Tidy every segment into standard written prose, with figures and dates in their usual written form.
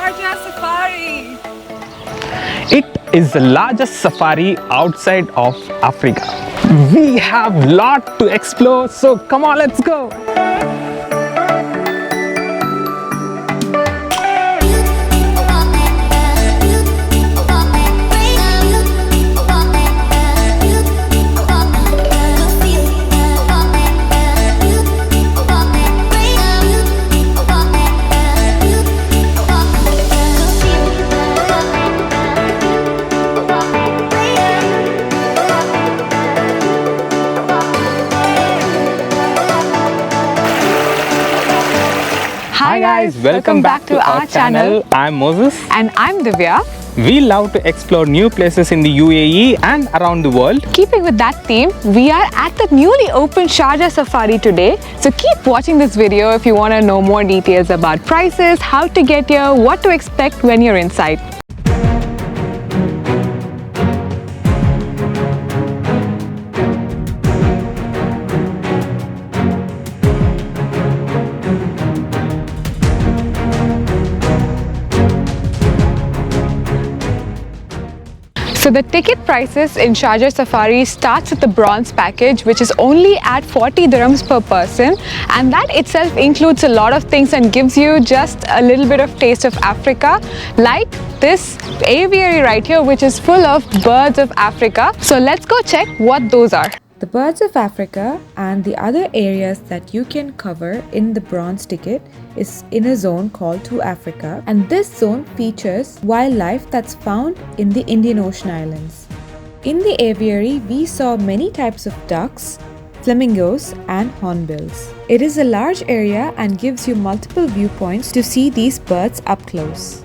Sharjah Safari. It is the largest safari outside of Africa. We have a lot to explore, so come on, let's go. Hi guys, welcome back to our channel. I'm Moses. And I'm Divya. We love to explore new places in the UAE and around the world. Keeping with that theme, we are at the newly opened Sharjah Safari today. So keep watching this video if you want to know more details about prices, how to get here, what to expect when you're inside. So the ticket prices in Sharjah Safari starts with the bronze package, which is only at 40 dirhams per person, and that itself includes a lot of things and gives you just a little bit of taste of Africa, like this aviary right here, which is full of birds of Africa. So let's go check what those are. The birds of Africa and the other areas that you can cover in the bronze ticket is in a zone called To Africa, and this zone features wildlife that's found in the Indian Ocean Islands. In the aviary, we saw many types of ducks, flamingos and hornbills. It is a large area and gives you multiple viewpoints to see these birds up close.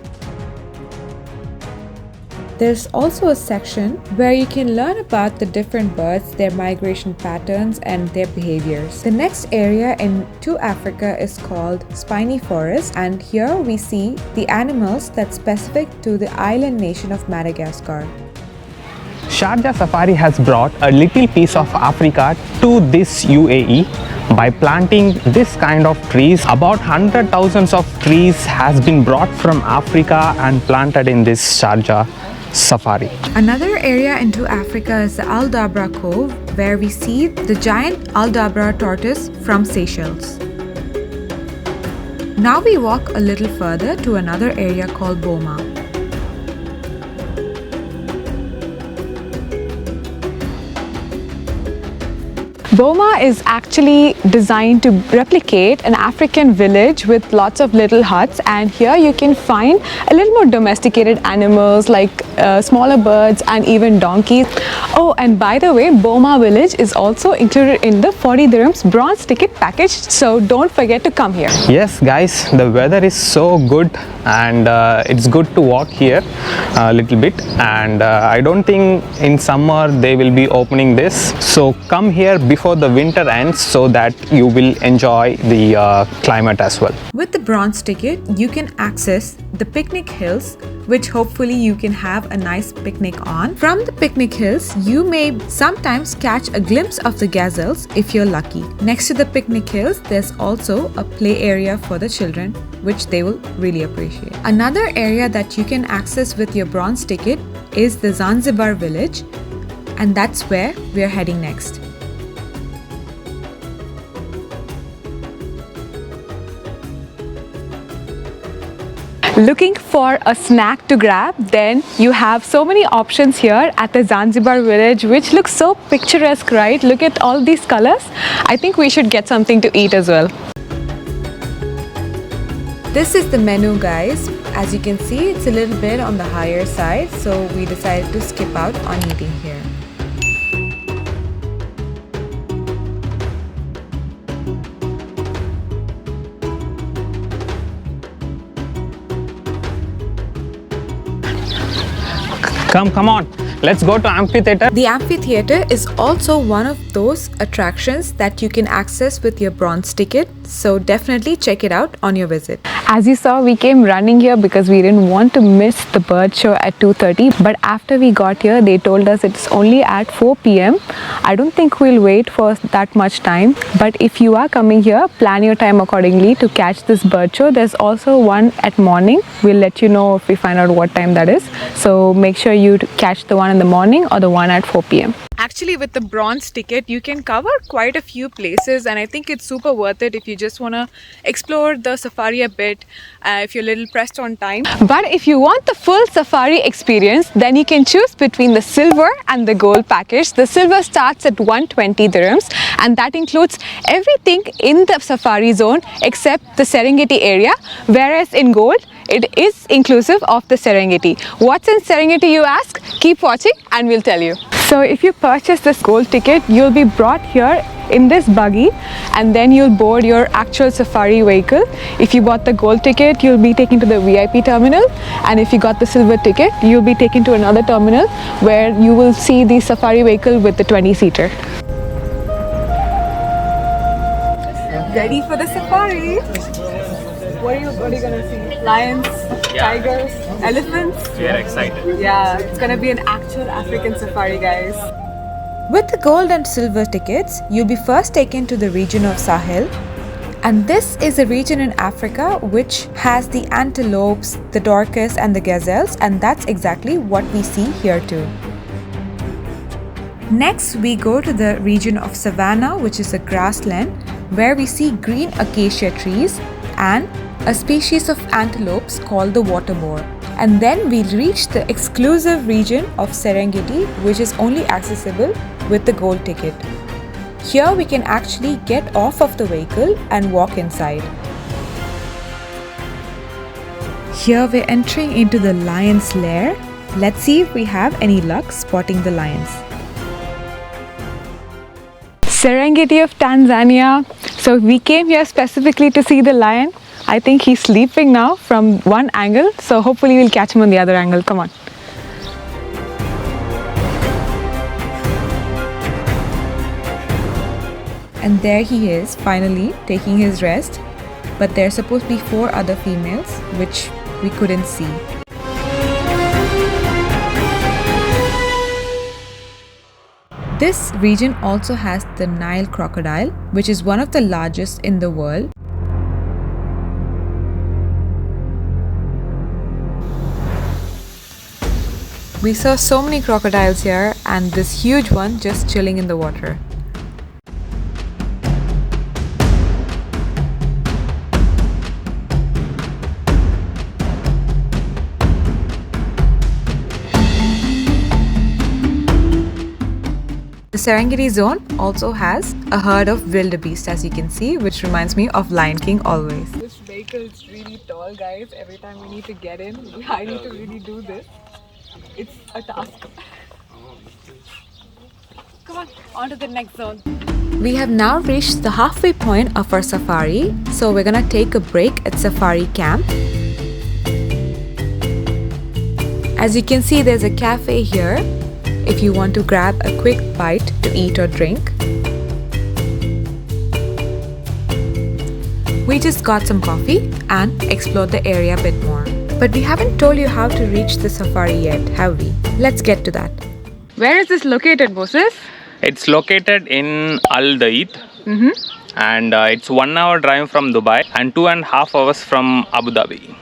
There's also a section where you can learn about the different birds, their migration patterns and their behaviors. The next area in To Africa is called Spiny Forest, and here we see the animals that's specific to the island nation of Madagascar. Sharjah Safari has brought a little piece of Africa to this UAE by planting this kind of trees. About 100,000 of trees has been brought from Africa and planted in this Sharjah Safari. Another area in To Africa is the Al Dabra Cove, where we see the giant Al Dabra tortoise from Seychelles. Now we walk a little further to another area called Boma. Boma is actually designed to replicate an African village with lots of little huts, and here you can find a little more domesticated animals like smaller birds and even donkeys. Oh, and by the way, Boma village is also included in the 40 dirhams bronze ticket package, so don't forget to come here. Yes guys, the weather is so good and it's good to walk here a little bit, and I don't think in summer they will be opening this, so come here before the winter ends so that you will enjoy the climate as well. With the bronze ticket, you can access the picnic hills, which hopefully you can have a nice picnic on. From the picnic hills, you may sometimes catch a glimpse of the gazelles if you're lucky. Next to the picnic hills, there's also a play area for the children, which they will really appreciate. Another area that you can access with your bronze ticket is the Zanzibar Village, and that's where we're heading next. Looking for a snack to grab? Then you have so many options here at the Zanzibar Village, which looks so picturesque, right? Look at all these colors. I think we should get something to eat as well. This is the menu, guys. As you can see, it's a little bit on the higher side, so we decided to skip out on eating here. Come on, let's go to amphitheater. The amphitheater is also one of those attractions that you can access with your bronze ticket, so definitely check it out on your visit. As you saw, we came running here because we didn't want to miss the bird show at 2:30. But after we got here, they told us it's only at 4 p.m. I don't think we'll wait for that much time. But if you are coming here, plan your time accordingly to catch this bird show. There's also one at morning. We'll let you know if we find out what time that is. So make sure you catch the one in the morning or the one at 4 p.m. Actually, with the bronze ticket, you can cover quite a few places, and I think it's super worth it if you just want to explore the safari a bit, if you're a little pressed on time. But if you want the full safari experience, then you can choose between the silver and the gold package. The silver starts at 120 dirhams, and that includes everything in the safari zone except the Serengeti area, whereas in gold, it is inclusive of the Serengeti. What's in Serengeti, you ask? Keep watching and we'll tell you. So if you purchase this gold ticket, you'll be brought here in this buggy and then you'll board your actual safari vehicle. If you bought the gold ticket, you'll be taken to the VIP terminal, and if you got the silver ticket, you'll be taken to another terminal where you will see the safari vehicle with the 20-seater. Ready for the safari? What are you gonna see? Lions, tigers, elephants? We are excited. Yeah, it's gonna be an actual African safari, guys. With the gold and silver tickets, you'll be first taken to the region of Sahel. And this is a region in Africa which has the antelopes, the dorcas and the gazelles, and that's exactly what we see here too. Next, we go to the region of Savannah, which is a grassland where we see green acacia trees and a species of antelopes called the water boar. And then we reach the exclusive region of Serengeti, which is only accessible with the gold ticket. Here we can actually get off of the vehicle and walk inside. Here we're entering into the lion's lair. Let's see if we have any luck spotting the lions. Serengeti of Tanzania. So we came here specifically to see the lion. I think he's sleeping now from one angle, so hopefully we'll catch him on the other angle. Come on. And there he is, finally taking his rest. But there's supposed to be 4 other females, which we couldn't see. This region also has the Nile crocodile, which is one of the largest in the world. We saw so many crocodiles here and this huge one just chilling in the water. The Serengeti zone also has a herd of wildebeest, as you can see, which reminds me of Lion King always. This vehicle is really tall, guys. Every time we need to get in, I need to really do this. It's a task. Come on to the next zone. We have now reached the halfway point of our safari, so we're gonna take a break at Safari Camp. As you can see, there's a cafe here if you want to grab a quick bite to eat or drink. We just got some coffee and explored the area a bit more. But we haven't told you how to reach the safari yet, have we? Let's get to that. Where is this located, Moses? It's located in Al Daid, and it's 1 hour drive from Dubai and 2.5 hours from Abu Dhabi.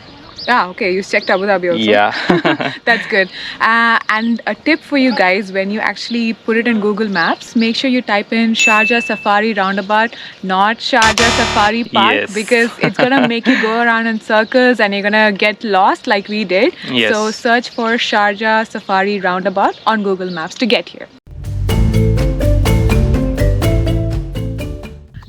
Ah, okay. You checked Abu Dhabi also. Yeah. That's good. And a tip for you guys, when you actually put it in Google Maps, make sure you type in Sharjah Safari roundabout, not Sharjah Safari Park, Yes. because it's gonna make you go around in circles and you're gonna get lost like we did. Yes. So search for Sharjah Safari roundabout on Google Maps to get here.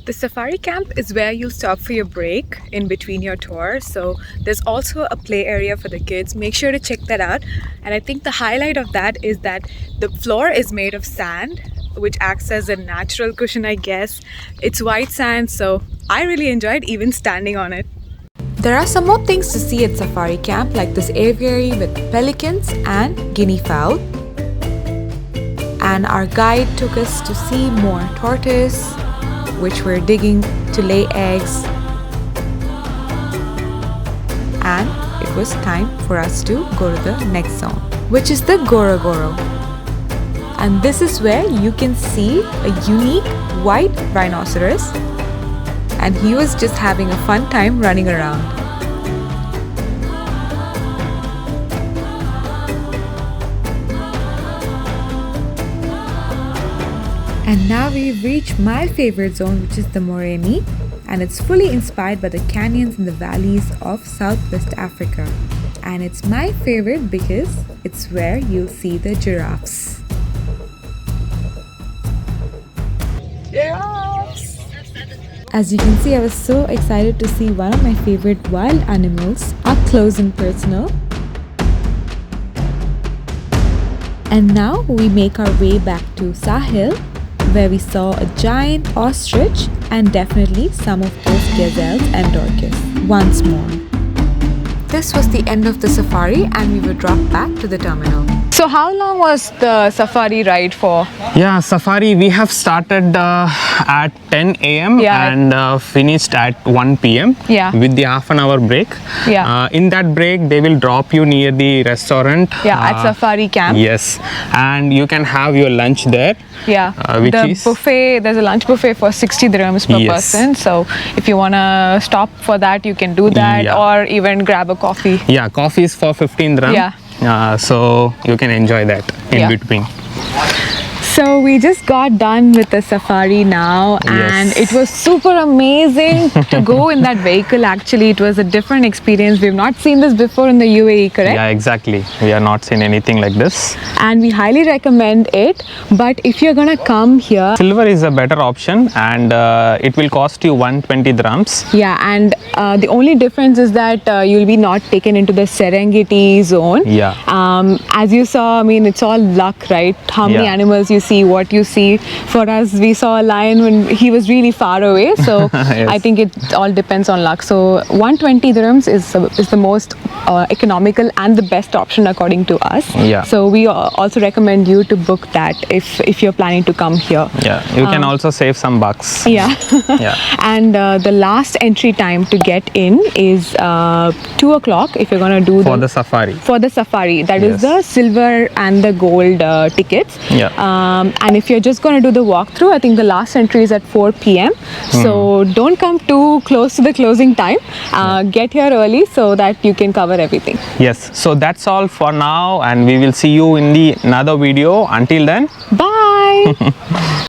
The safari camp is where you'll stop for your break in between your tours. So there's also a play area for the kids. Make sure to check that out. And I think the highlight of that is that the floor is made of sand, which acts as a natural cushion, I guess. It's white sand, so I really enjoyed even standing on it. There are some more things to see at safari camp, like this aviary with pelicans and guinea fowl. And our guide took us to see more tortoise, which were digging to lay eggs. was time for us to go to the next zone, which is the Gorogoro. And this is where you can see a unique white rhinoceros, and he was just having a fun time running around. And now we've reached my favorite zone, which is the Moremi, and it's fully inspired by the canyons and the valleys of Southwest Africa. And it's my favorite because it's where you'll see the giraffes. Giraffes! As you can see, I was so excited to see one of my favorite wild animals up close and personal. And now we make our way back to Sahel, where we saw a giant ostrich and definitely some of those gazelles and dorcas once more. This was the end of the safari and we were dropped back to the terminal. So how long was the safari ride for? Yeah, safari we have started at 10 a.m. Yeah. and finished at 1 p.m. Yeah. with the half an hour break. Yeah. In that break they will drop you near the restaurant. Yeah, at safari camp. Yes, and you can have your lunch there. Yeah, which the is buffet, there's a lunch buffet for 60 dirhams per Yes. person. So if you want to stop for that, you can do that, Yeah. or even grab a coffee. Yeah, coffee is for 15 dirham. Yeah. So you can enjoy that in Yeah. between. So we just got done with the safari now, and Yes. it was super amazing to go in that vehicle. Actually, it was a different experience. We've not seen this before in the UAE, correct? Yeah, exactly. We have not seen anything like this. And we highly recommend it. But if you're gonna come here, Silver is a better option, and it will cost you 120 dirhams. yeah, and the only difference is that you'll be not taken into the Serengeti zone. Yeah. As you saw, I mean, it's all luck, right? How many Yeah. animals you see, what you see. For us, we saw a lion when he was really far away. So Yes. I think it all depends on luck. So 120 dirhams is the most economical and the best option according to us. Yeah. So we also recommend you to book that if you're planning to come here. Yeah, you can also save some bucks. Yeah. Yeah. And the last entry time to get in is 2 o'clock if you're going to do For the safari. for the safari. That is Yes. the silver and the gold tickets. Yeah. And if you're just going to do the walkthrough, I think the last entry is at 4 p.m. So don't come too close to the closing time. Get here early so that you can cover everything. Yes, so that's all for now, and we will see you in the another video. Until then, Bye.